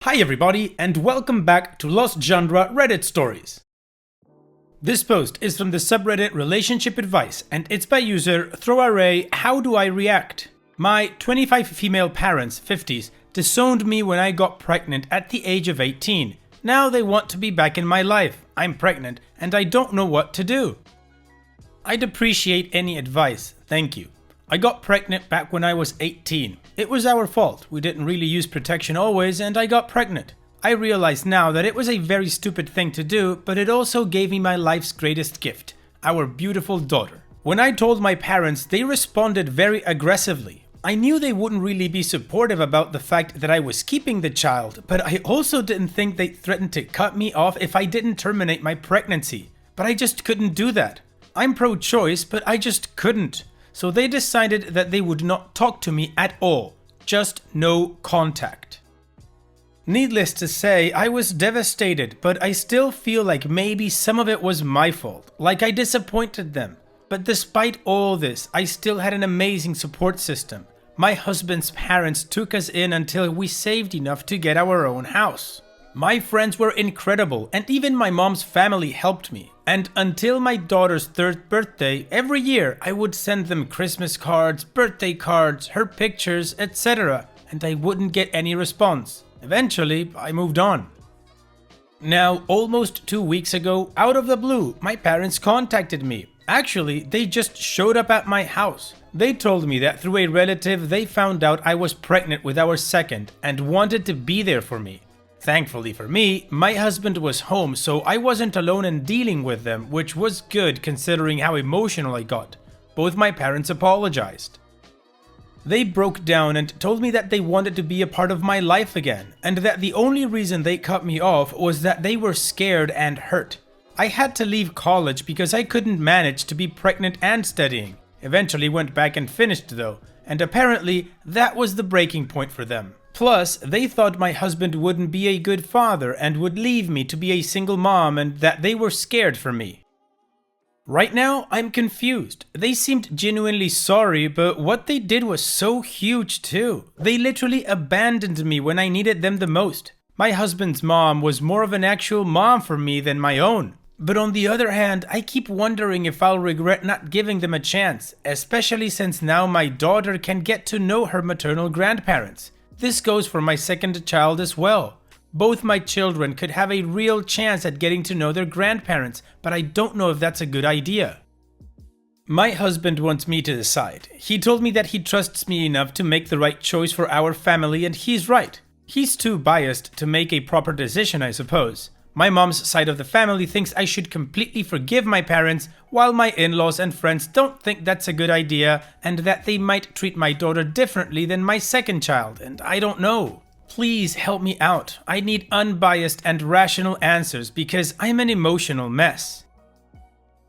Hi everybody, and welcome back to Lost Genre Reddit Stories. This post is from the subreddit Relationship Advice, and it's by user throwaway How Do I React? My 25 female parents, 50s, disowned me when I got pregnant at the age of 18. Now they want to be back in my life. I'm pregnant, and I don't know what to do. I'd appreciate any advice, thank you. I got pregnant back when I was 18. It was our fault. We didn't really use protection always, and I got pregnant. I realize now that it was a very stupid thing to do, but it also gave me my life's greatest gift, our beautiful daughter. When I told my parents, they responded very aggressively. I knew they wouldn't really be supportive about the fact that I was keeping the child, but I also didn't think they threatened to cut me off if I didn't terminate my pregnancy. But I just couldn't do that. I'm pro-choice, but I just couldn't. So they decided that they would not talk to me at all, just no contact. Needless to say, I was devastated, but I still feel like maybe some of it was my fault, like I disappointed them. But despite all this, I still had an amazing support system. My husband's parents took us in until we saved enough to get our own house. My friends were incredible, and even my mom's family helped me. And until my daughter's 3rd birthday, every year I would send them Christmas cards, birthday cards, her pictures, etc. And I wouldn't get any response. Eventually, I moved on. Now, almost 2 weeks ago, out of the blue, my parents contacted me. Actually, they just showed up at my house. They told me that through a relative, they found out I was pregnant with our second and wanted to be there for me. Thankfully for me, my husband was home, so I wasn't alone in dealing with them, which was good considering how emotional I got. Both my parents apologized. They broke down and told me that they wanted to be a part of my life again, and that the only reason they cut me off was that they were scared and hurt. I had to leave college because I couldn't manage to be pregnant and studying. Eventually went back and finished though, and apparently that was the breaking point for them. Plus, they thought my husband wouldn't be a good father and would leave me to be a single mom, and that they were scared for me. Right now, I'm confused. They seemed genuinely sorry, but what they did was so huge too. They literally abandoned me when I needed them the most. My husband's mom was more of an actual mom for me than my own. But on the other hand, I keep wondering if I'll regret not giving them a chance, especially since now my daughter can get to know her maternal grandparents. This goes for my second child as well. Both my children could have a real chance at getting to know their grandparents, but I don't know if that's a good idea. My husband wants me to decide. He told me that he trusts me enough to make the right choice for our family, and he's right. He's too biased to make a proper decision, I suppose. My mom's side of the family thinks I should completely forgive my parents, while my in-laws and friends don't think that's a good idea and that they might treat my daughter differently than my second child, and I don't know. Please help me out. I need unbiased and rational answers because I'm an emotional mess.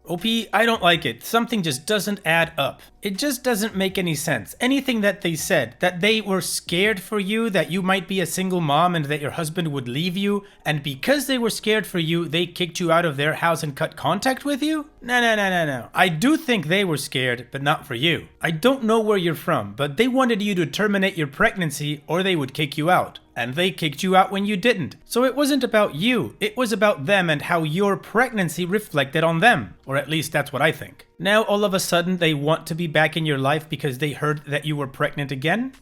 OP, I don't like it. Something just doesn't add up. It just doesn't make any sense. Anything that they said, that they were scared for you, that you might be a single mom and that your husband would leave you, and because they were scared for you, they kicked you out of their house and cut contact with you? No. I do think they were scared, but not for you. I don't know where you're from, but they wanted you to terminate your pregnancy or they would kick you out. And they kicked you out when you didn't. So it wasn't about you, it was about them and how your pregnancy reflected on them. Or at least that's what I think. Now all of a sudden they want to be back in your life because they heard that you were pregnant again?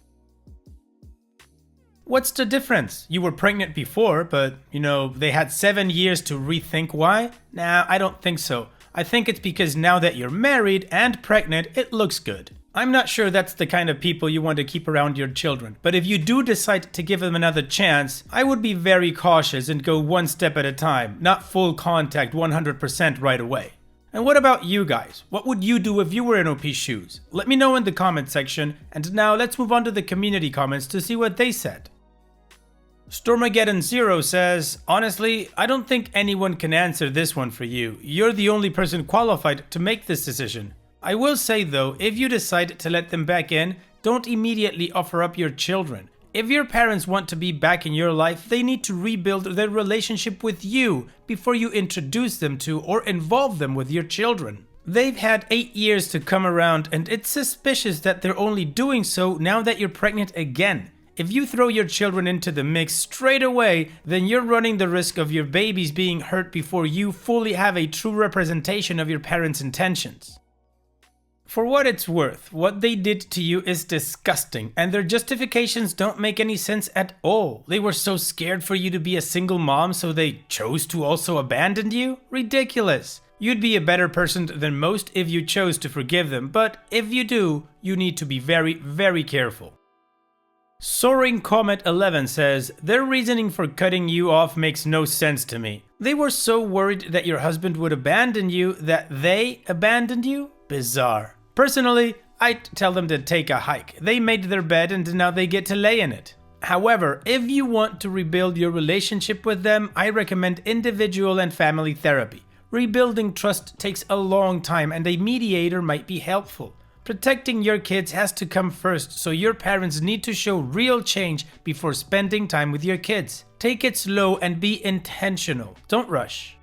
What's the difference? You were pregnant before, but, they had 7 years to rethink why? Nah, I don't think so. I think it's because now that you're married and pregnant, it looks good. I'm not sure that's the kind of people you want to keep around your children, but if you do decide to give them another chance, I would be very cautious and go one step at a time, not full contact 100% right away. And what about you guys? What would you do if you were in OP's shoes? Let me know in the comment section, and now let's move on to the community comments to see what they said. Stormageddon0 says, honestly, I don't think anyone can answer this one for you. You're the only person qualified to make this decision. I will say though, if you decide to let them back in, don't immediately offer up your children. If your parents want to be back in your life, they need to rebuild their relationship with you before you introduce them to or involve them with your children. They've had 8 years to come around, and it's suspicious that they're only doing so now that you're pregnant again. If you throw your children into the mix straight away, then you're running the risk of your babies being hurt before you fully have a true representation of your parents' intentions. For what it's worth, what they did to you is disgusting, and their justifications don't make any sense at all. They were so scared for you to be a single mom, so they chose to also abandon you? Ridiculous. You'd be a better person than most if you chose to forgive them, but if you do, you need to be very, very careful. Soaring Comet 11 says, their reasoning for cutting you off makes no sense to me. They were so worried that your husband would abandon you that they abandoned you? Bizarre. Personally, I'd tell them to take a hike. They made their bed and now they get to lay in it. However, if you want to rebuild your relationship with them, I recommend individual and family therapy. Rebuilding trust takes a long time and a mediator might be helpful. Protecting your kids has to come first, so your parents need to show real change before spending time with your kids. Take it slow and be intentional. Don't rush.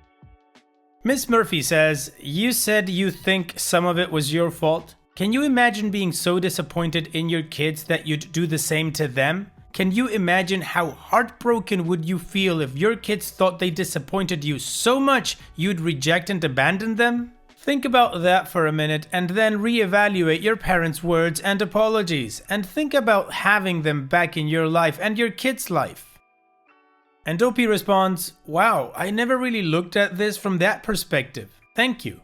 Miss Murphy says, you said you think some of it was your fault? Can you imagine being so disappointed in your kids that you'd do the same to them? Can you imagine how heartbroken would you feel if your kids thought they disappointed you so much you'd reject and abandon them? Think about that for a minute and then reevaluate your parents' words and apologies, and think about having them back in your life and your kids' life. And OP responds, wow, I never really looked at this from that perspective. Thank you.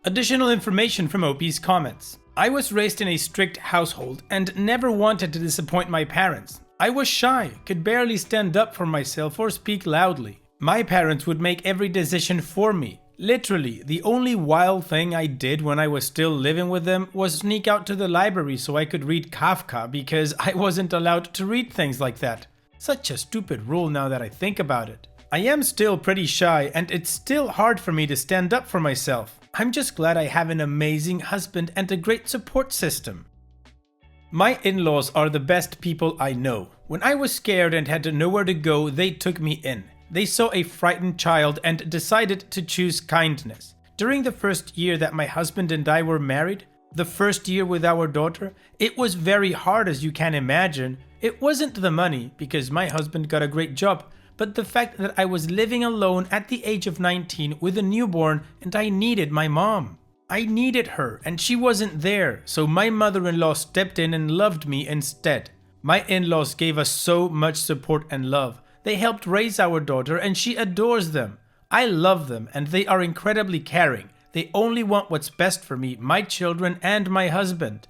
Additional information from OP's comments. I was raised in a strict household and never wanted to disappoint my parents. I was shy, could barely stand up for myself or speak loudly. My parents would make every decision for me. Literally, the only wild thing I did when I was still living with them was sneak out to the library so I could read Kafka because I wasn't allowed to read things like that. Such a stupid rule now that I think about it. I am still pretty shy and it's still hard for me to stand up for myself. I'm just glad I have an amazing husband and a great support system. My in-laws are the best people I know. When I was scared and had nowhere to go, they took me in. They saw a frightened child and decided to choose kindness. During the first year that my husband and I were married, the first year with our daughter, it was very hard, as you can imagine. It wasn't the money, because my husband got a great job, but the fact that I was living alone at the age of 19 with a newborn and I needed my mom. I needed her and she wasn't there, so my mother-in-law stepped in and loved me instead. My in-laws gave us so much support and love. They helped raise our daughter and she adores them. I love them and they are incredibly caring. They only want what's best for me, my children, and my husband.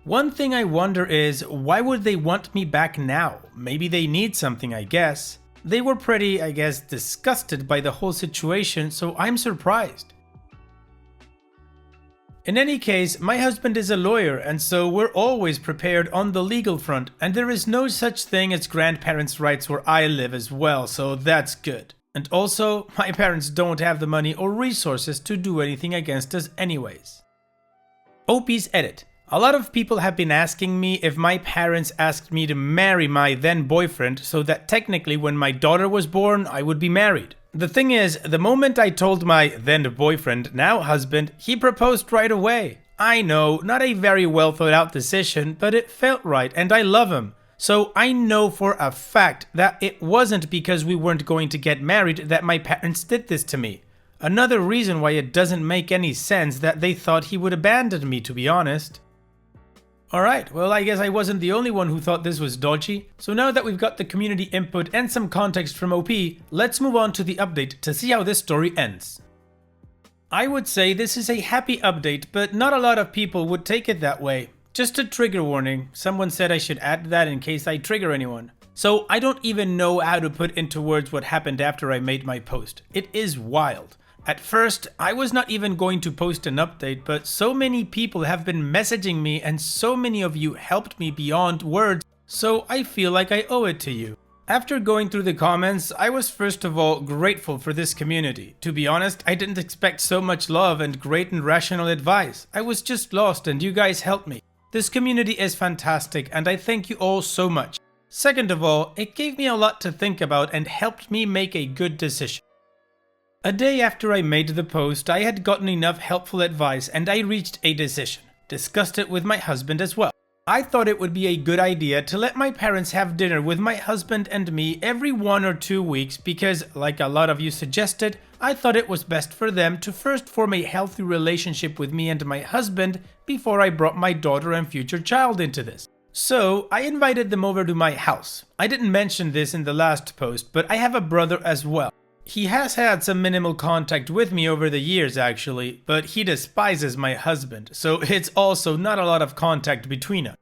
One thing I wonder is, why would they want me back now? Maybe they need something, I guess. They were pretty, I guess, disgusted by the whole situation, so I'm surprised. In any case, my husband is a lawyer, and so we're always prepared on the legal front, and there is no such thing as grandparents' rights where I live as well, so that's good. And also, my parents don't have the money or resources to do anything against us anyways. OP's edit. A lot of people have been asking me if my parents asked me to marry my then boyfriend so that technically when my daughter was born, I would be married. The thing is, the moment I told my then boyfriend, now husband, he proposed right away. I know, not a very well thought out decision, but it felt right and I love him. So I know for a fact that it wasn't because we weren't going to get married that my parents did this to me. Another reason why it doesn't make any sense that they thought he would abandon me, to be honest. Alright, well I guess I wasn't the only one who thought this was dodgy. So now that we've got the community input and some context from OP, let's move on to the update to see how this story ends. I would say this is a happy update, but not a lot of people would take it that way. Just a trigger warning, someone said I should add that in case I trigger anyone. So I don't even know how to put into words what happened after I made my post. It is wild. At first, I was not even going to post an update, but so many people have been messaging me and so many of you helped me beyond words, so I feel like I owe it to you. After going through the comments, I was first of all grateful for this community. To be honest, I didn't expect so much love and great and rational advice. I was just lost and you guys helped me. This community is fantastic and I thank you all so much. Second of all, it gave me a lot to think about and helped me make a good decision. A day after I made the post, I had gotten enough helpful advice and I reached a decision. Discussed it with my husband as well. I thought it would be a good idea to let my parents have dinner with my husband and me every 1 or 2 weeks because, like a lot of you suggested, I thought it was best for them to first form a healthy relationship with me and my husband before I brought my daughter and future child into this. So, I invited them over to my house. I didn't mention this in the last post, but I have a brother as well. He has had some minimal contact with me over the years actually, but he despises my husband, so it's also not a lot of contact between us.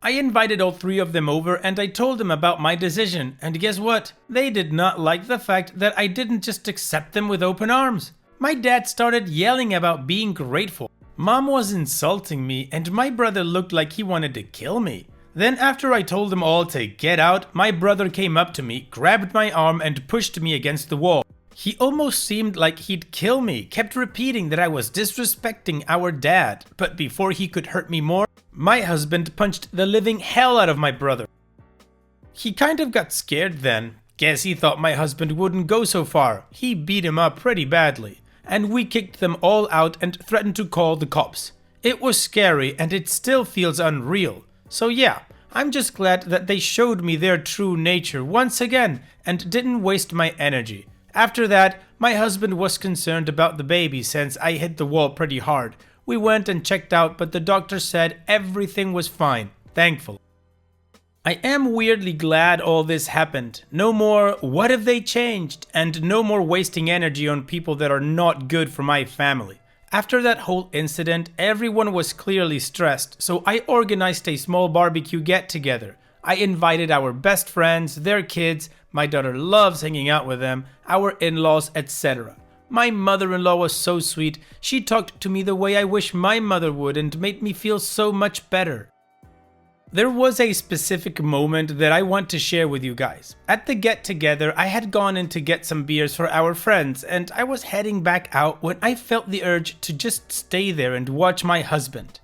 I invited all 3 of them over and I told them about my decision, and guess what? They did not like the fact that I didn't just accept them with open arms. My dad started yelling about being grateful. Mom was insulting me and my brother looked like he wanted to kill me. Then after I told them all to get out, my brother came up to me, grabbed my arm and pushed me against the wall. He almost seemed like he'd kill me, kept repeating that I was disrespecting our dad. But before he could hurt me more, my husband punched the living hell out of my brother. He kind of got scared then. Guess he thought my husband wouldn't go so far. He beat him up pretty badly. And we kicked them all out and threatened to call the cops. It was scary and it still feels unreal. So yeah, I'm just glad that they showed me their true nature once again and didn't waste my energy. After that, my husband was concerned about the baby since I hit the wall pretty hard. We went and checked out, but the doctor said everything was fine. Thankful. I am weirdly glad all this happened. No more what if they changed, and no more wasting energy on people that are not good for my family. After that whole incident, everyone was clearly stressed, so I organized a small barbecue get-together. I invited our best friends, their kids, my daughter loves hanging out with them, our in-laws, etc. My mother-in-law was so sweet, she talked to me the way I wish my mother would and made me feel so much better. There was a specific moment that I want to share with you guys. At the get-together, I had gone in to get some beers for our friends, and I was heading back out when I felt the urge to just stay there and watch my husband.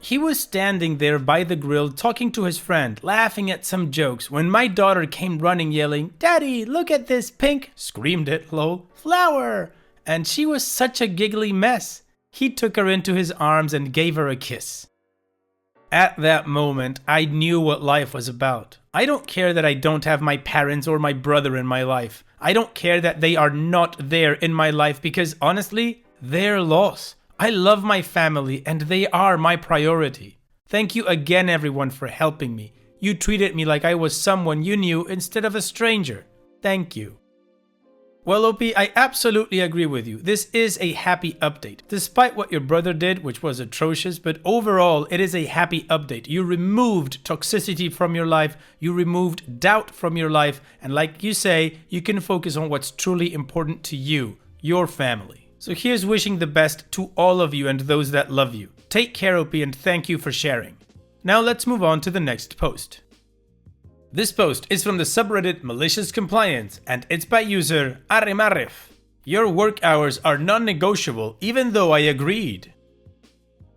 He was standing there by the grill talking to his friend, laughing at some jokes, when my daughter came running yelling, "Daddy, look at this pink," screamed it, lol, "flower!" And she was such a giggly mess. He took her into his arms and gave her a kiss. At that moment, I knew what life was about. I don't care that I don't have my parents or my brother in my life. I don't care that they are not there in my life because honestly, they're lost. I love my family and they are my priority. Thank you again everyone for helping me. You treated me like I was someone you knew instead of a stranger. Thank you. Well, OP, I absolutely agree with you. This is a happy update. Despite what your brother did, which was atrocious, but overall, it is a happy update. You removed toxicity from your life, you removed doubt from your life, and like you say, you can focus on what's truly important to you, your family. So here's wishing the best to all of you and those that love you. Take care, OP, and thank you for sharing. Now let's move on to the next post. This post is from the subreddit Malicious Compliance, and it's by user Arimaref. Your work hours are non-negotiable even though I agreed.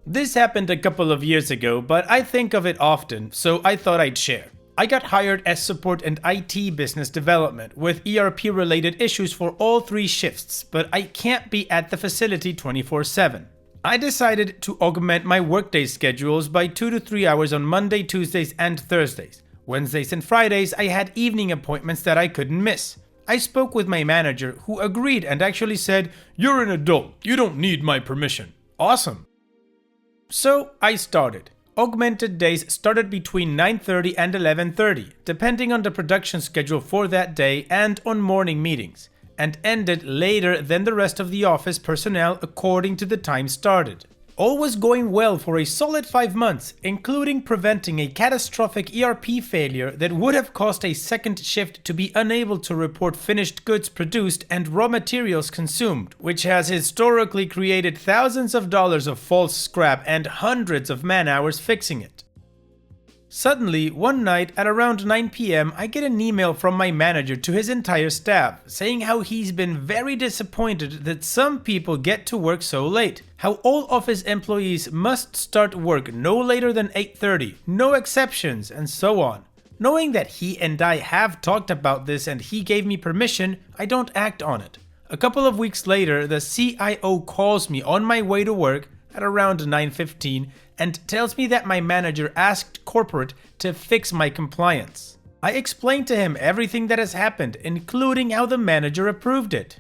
This happened a couple of years ago, but I think of it often, so I thought I'd share. I got hired as support and IT business development with ERP related issues for all 3 shifts, but I can't be at the facility 24/7. I decided to augment my workday schedules by 2 to 3 hours on Monday, Tuesdays, and Thursdays. Wednesdays and Fridays, I had evening appointments that I couldn't miss. I spoke with my manager, who agreed and actually said, "You're an adult, you don't need my permission." Awesome. So I started. Augmented days started between 9:30 and 11:30, depending on the production schedule for that day and on morning meetings, and ended later than the rest of the office personnel according to the time started. All was going well for a solid 5 months, including preventing a catastrophic ERP failure that would have caused a second shift to be unable to report finished goods produced and raw materials consumed, which has historically created thousands of dollars of false scrap and hundreds of man-hours fixing it. Suddenly, one night at around 9 p.m, I get an email from my manager to his entire staff, saying how he's been very disappointed that some people get to work so late, how all office employees must start work no later than 8:30, no exceptions, and so on. Knowing that he and I have talked about this and he gave me permission, I don't act on it. A couple of weeks later, the CIO calls me on my way to work, at around 9:15 and tells me that my manager asked corporate to fix my compliance. I explained to him everything that has happened, including how the manager approved it.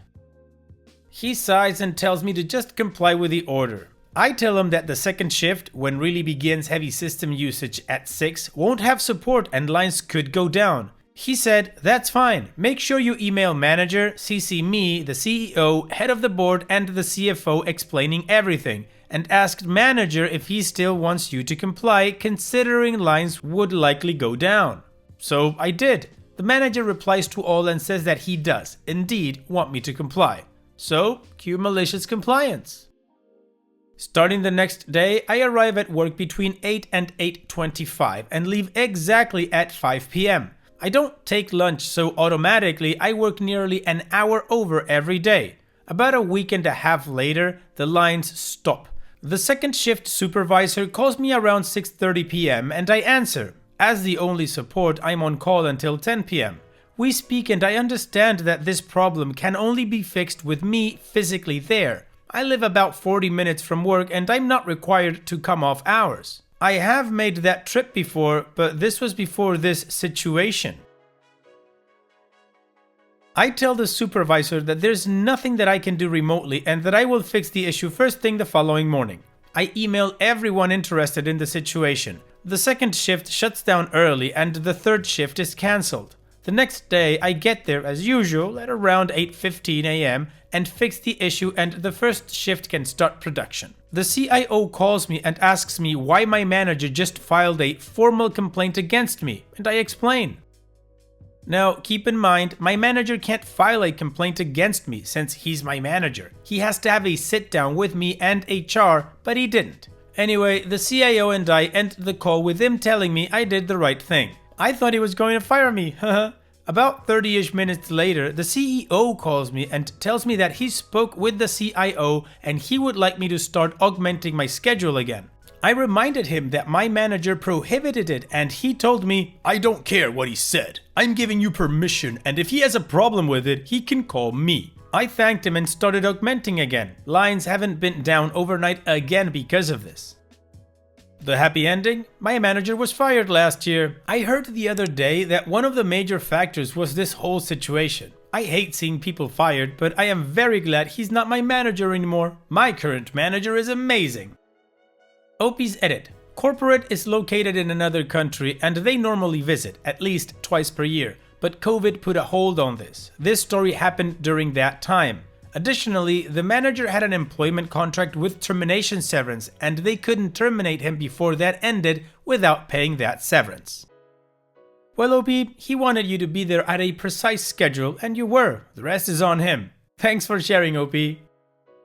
He sighs and tells me to just comply with the order. I tell him that the second shift, when really begins heavy system usage at 6, won't have support and lines could go down. He said, "That's fine. Make sure you email manager, CC me, the CEO, head of the board, and the CFO explaining everything, and asked manager if he still wants you to comply, considering lines would likely go down." So I did. The manager replies to all and says that he does, indeed, want me to comply. So, cue malicious compliance. Starting the next day, I arrive at work between 8 and 8:25 and leave exactly at 5 p.m. I don't take lunch, so automatically I work nearly an hour over every day. About a week and a half later, the lines stop. The second shift supervisor calls me around 6:30 p.m. and I answer. As the only support, I'm on call until 10 p.m. We speak and I understand that this problem can only be fixed with me physically there. I live about 40 minutes from work and I'm not required to come off hours. I have made that trip before, but this was before this situation. I tell the supervisor that there's nothing that I can do remotely and that I will fix the issue first thing the following morning. I email everyone interested in the situation. The second shift shuts down early and the third shift is cancelled. The next day, I get there as usual at around 8:15 a.m. and fix the issue and the first shift can start production. The CIO calls me and asks me why my manager just filed a formal complaint against me, and I explain. Now, keep in mind, my manager can't file a complaint against me since he's my manager. He has to have a sit down with me and HR, but he didn't. Anyway, the CIO and I end the call with him telling me I did the right thing. I thought he was going to fire me, haha. About 30-ish minutes later, the CEO calls me and tells me that he spoke with the CIO and he would like me to start augmenting my schedule again. I reminded him that my manager prohibited it and he told me, "I don't care what he said. I'm giving you permission and if he has a problem with it, he can call me." I thanked him and started augmenting again. Lines haven't been down overnight again because of this. The happy ending? My manager was fired last year. I heard the other day that one of the major factors was this whole situation. I hate seeing people fired, but I am very glad he's not my manager anymore. My current manager is amazing. OP's edit. Corporate is located in another country and they normally visit, at least twice per year, but COVID put a hold on this. This story happened during that time. Additionally, the manager had an employment contract with termination severance and they couldn't terminate him before that ended without paying that severance. Well, OP, he wanted you to be there at a precise schedule and you were. The rest is on him. Thanks for sharing, OP.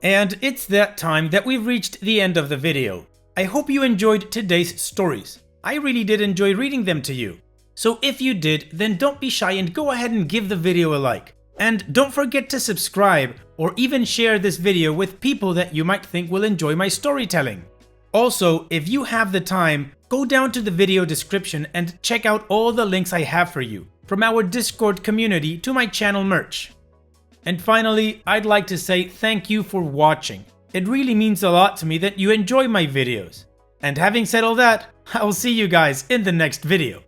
And it's that time that we've reached the end of the video. I hope you enjoyed today's stories. I really did enjoy reading them to you. So if you did, then don't be shy and go ahead and give the video a like. And don't forget to subscribe or even share this video with people that you might think will enjoy my storytelling. Also, if you have the time, go down to the video description and check out all the links I have for you, from our Discord community to my channel merch. And finally, I'd like to say thank you for watching. It really means a lot to me that you enjoy my videos. And having said all that, I'll see you guys in the next video.